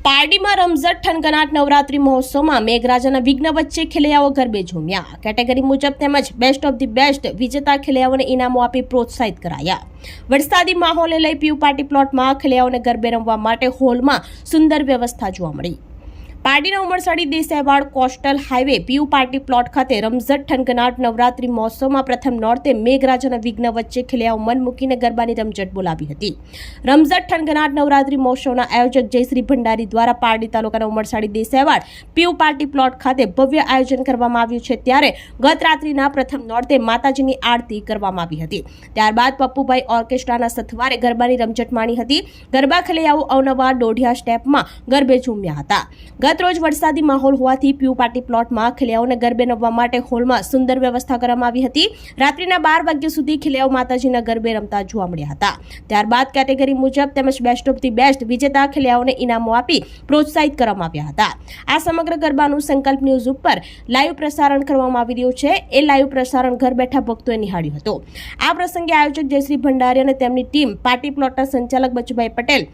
પારડીમાં રમઝટ થનગનાટ નવરાત્રી મહોત્સવમાં મેઘરાજાના વિઘ્ન વચ્ચે ખેલૈયાઓ ગરબે ઝૂમ્યા। કેટેગરી મુજબ તેમજ બેસ્ટ ઓફ ધી બેસ્ટ વિજેતા ખેલૈયાઓને ઇનામો આપી પ્રોત્સાહિત કરાયા। વરસાદી માહોલને લઈ પીયુ પાર્ટી પ્લોટમાં ખેલૈયાઓને ગરબે રમવા માટે હોલમાં સુંદર વ્યવસ્થા જોવા મળી। પારડીના ઉમરસાડી દેસાઈવાડ કોસ્ટલ હાઈવે પીયુ પાર્ટી પ્લોટ ખાતે રમઝટ થનગનાટ નવરાત્રી મહોત્સવમાં પ્રથમ નોરતે મેઘરાજાના વિઘ્ન વચ્ચે ખેલૈયાઓ મન મૂકીને ગરબાની રમઝટ બોલાવી હતી। રમઝટ થનગનાટ નવરાત્રી મહોત્સવના આયોજક જયશ્રી ભંડારી દ્વારા પારડી તાલુકાના ઉમરસાડી દેસાઈવાડ પીયુ પાર્ટી પ્લોટ ખાતે ભવ્ય આયોજન કરવામાં આવ્યું છે। ત્યારે ગત રાત્રિના પ્રથમ નોરતે માતાજીની આરતી કરવામાં આવી હતી। ત્યારબાદ પપ્પુભાઈ ઓર્કેસ્ટ્રાના સથવારે ગરબાની રમઝટ માણી હતી। ગરબા ખેલૈયાઓ અવનવા દોઢિયા સ્ટેપમાં ગરબે ઝૂમ્યા હતા। રોજ વરસાદી માહોલ હોવાથી પીયુ પાર્ટી પ્લોટમાં ખેલૈયાઓને ગરબે રમવા માટે હોલમાં સુંદર વ્યવસ્થા કરવામાં આવી હતી। રાત્રિના 12 વાગ્યા સુધી ખેલૈયાઓ માતાજીના ગરબે રમતા જોવા મળ્યા હતા। ત્યારબાદ કેટેગરી મુજબ તેમજ બેસ્ટ ઓફ ધી બેસ્ટ વિજેતા ખેલૈયાઓને ઇનામો આપી પ્રોત્સાહિત કરવામાં આવ્યા હતા। આ સમગ્ર ગરબાનું સંકલ્પ ન્યૂઝ ઉપર લાઈવ પ્રસારણ કરવામાં આવી રહ્યું છે। એ લાઈવ પ્રસારણ ઘર બેઠા ભક્તોએ નિહાળ્યું હતું। આ પ્રસંગે આયોજક જયશ્રી ભંડારી અને તેમની ટીમ, પાર્ટી પ્લોટના સંચાલક બચુભાઈ પટેલ,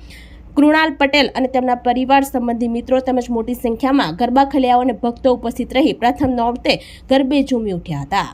કૃણાલ પટેલ અને તેમના પરિવાર સંબંધી મિત્રો તેમજ મોટી સંખ્યામાં ગરબા ખેલૈયાઓ અને ભક્તો ઉપસ્થિત રહી પ્રથમ નોરતે ગરબે ઝૂમી ઉઠ્યા હતા।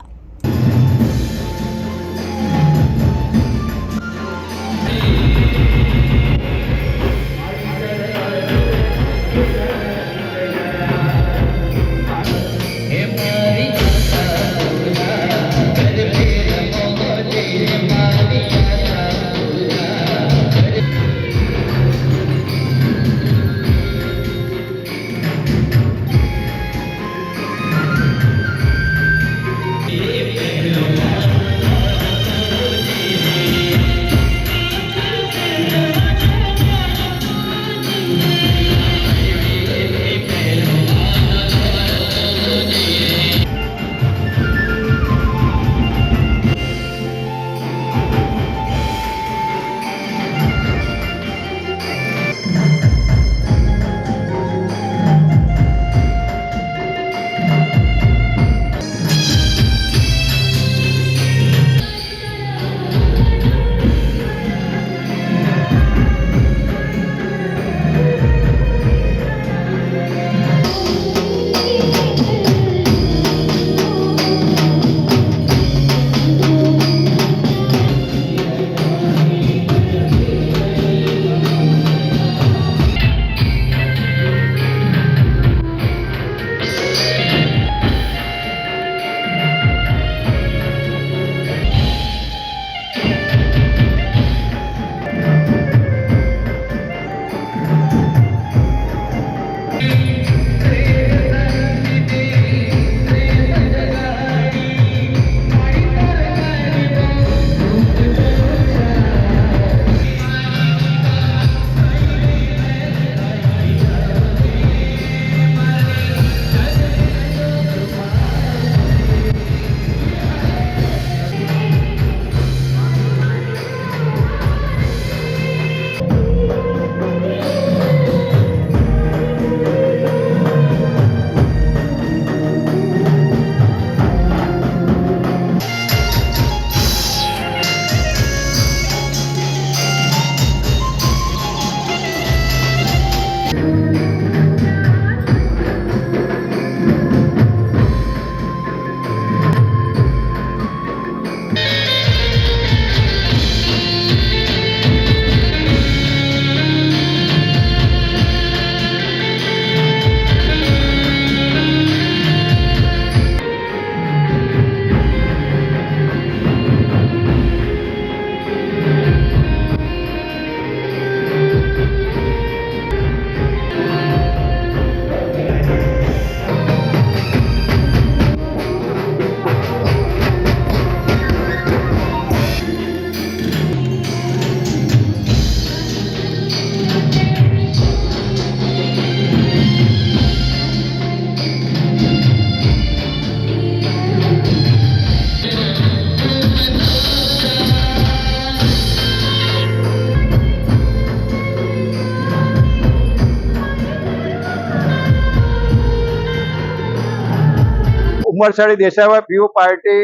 ઉમરસાડી દેસાઈવાડ પીયુ પાર્ટી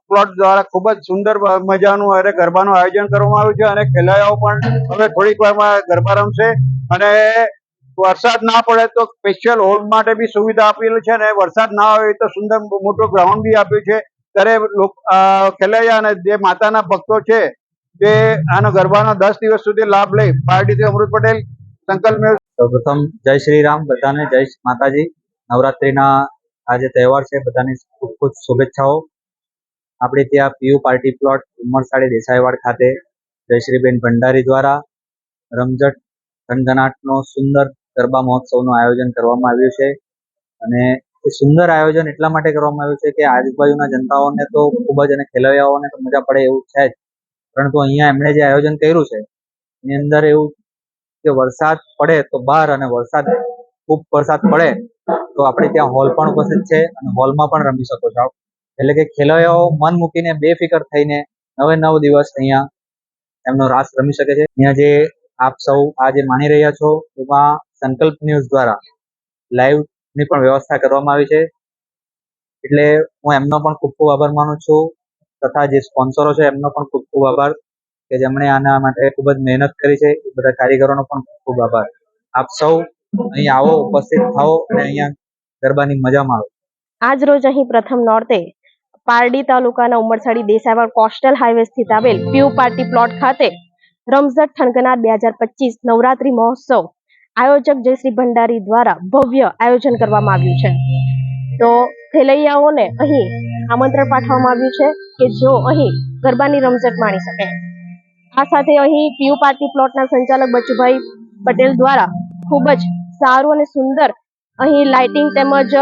પ્લોટ દ્વારા ખૂબ જ સુંદર મજાનું ગરબાનું આયોજન કરવામાં આવ્યું છે અને ખેલૈયાઓ પણ હવે થોડીક વારમાં ગરબા રમશે અને વરસાદ ના પડે તો સ્પેશિયલ હોલ માટે બી સુવિધા આપેલી છે, અને વરસાદ ના આવે તો સુંદર મોટું ગ્રાઉન્ડ બી આપ્યું છે. ત્યારે ખેલૈયા અને જે માતાના ભક્તો છે તે આનો ગરબાનો 10 દિવસ સુધી લાભ લે. પાર્ટીથી અમૃત પટેલ, સંકલ્પ ન્યૂઝ. સૌપ્રથમ જય શ્રી રામ, બધાને જય માતાજી. નવરાત્રીના આ જે તહેવાર છે બધાને ખૂબ ખૂબ શુભેચ્છાઓ. આપણે ત્યાં પીયુ પાર્ટી પ્લોટ ઉમરસાડી દેસાઈવાડ ખાતે જયશ્રીબેન ભંડારી દ્વારા રમઝટ થનગનાટનો સુંદર ગરબા મહોત્સવનું આયોજન કરવામાં આવ્યું છે. અને એ સુંદર આયોજન એટલા માટે કરવામાં આવ્યું છે કે આજુબાજુના જનતાઓને તો ખૂબ જ, અને ખેલૈયાઓને તો મજા પડે એવું છે જ, પરંતુ અહીંયા એમણે જે આયોજન કર્યું છે એની અંદર એવું કે વરસાદ પડે તો બહાર, અને ખૂબ વરસાદ પડે તો આપણે ત્યાં હોલ પણ ઉપસ્થિત છે, અને હોલમાં પણ રમી શકો છો. એટલે કે ખેલૈયાઓ મન મૂકીને બેફિકર થઈને 9 દિવસ અહીંયા એમનો રાસ રમી શકે છે. અહીંયા જે આપ સૌ આ જે માણી રહ્યા છો એમાં સંકલ્પ ન્યૂઝ દ્વારા લાઈવ ની પણ વ્યવસ્થા કરવામાં આવી છે. એટલે હું એમનો પણ ખૂબ ખૂબ આભાર માનું છું, તથા જે સ્પોન્સરો છે એમનો પણ ખૂબ ખૂબ આભાર કે જેમણે આના માટે ખૂબ જ મહેનત કરી છે. એ બધા કારીગરોનો પણ ખૂબ ખૂબ આભાર. આપ સૌ અહીં આવો, ઉપસ્થિત થાઓ અને અહીંયા ગરબાની મજા માણો. આજ રોજ અહીં પ્રથમ નોરતે પારડી તાલુકાના ઉમરસાડી દેસાઈવાડ કોસ્ટલ હાઈવે સ્થિત આવેલ પીયુ પાર્ટી પ્લોટ ખાતે રમઝટ થનગનાટ 2025 નવરાત્રી મહોત્સવ આયોજક જયશ્રી ભંડારી દ્વારા ભવ્ય આયોજન કરવામાં આવ્યું છે. તો ખેલૈયાઓને અહીં આમંત્રણ પાઠવવામાં આવ્યું છે કે જેઓ અહીં ગરબાની રમઝટ માણી શકે. આ સાથે અહીં પીયુ પાર્ટી પ્લોટના સંચાલક બચુભાઈ પટેલ દ્વારા ખૂબ જ સારું અને સુંદર અહીં લાઇટિંગ તેમજ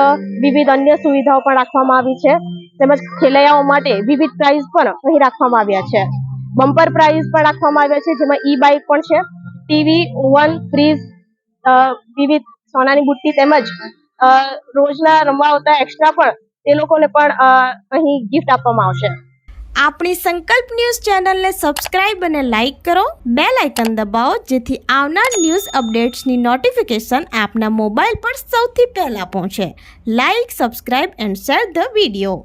વિવિધ અન્ય સુવિધાઓ પણ રાખવામાં આવી છે. તેમજ ખેલૈયાઓ માટે વિવિધ પ્રાઇઝ પણ અહીં રાખવામાં આવ્યા છે. બમ્પર પ્રાઇઝ પણ રાખવામાં આવ્યા છે, જેમાં ઈ બાઇક પણ છે, ટીવી, ઓવન, ફ્રીજ, વિવિધ સોનાની બુટ્ટી તેમજ રોજના રમવા આવતા એક્સ્ટ્રા પણ તે લોકોને પણ અહીં ગિફ્ટ આપવામાં આવશે. આપણી સંકલ્પ ન્યૂઝ ચેનલને સબસ્ક્રાઇબ અને લાઇક કરો, બેલ આઇકન દબાવો, જેથી આવનાર ન્યૂઝ અપડેટ્સની નોટિફિકેશન આપના મોબાઈલ પર સૌથી પહેલા પહોંચે. Like, subscribe and share the video.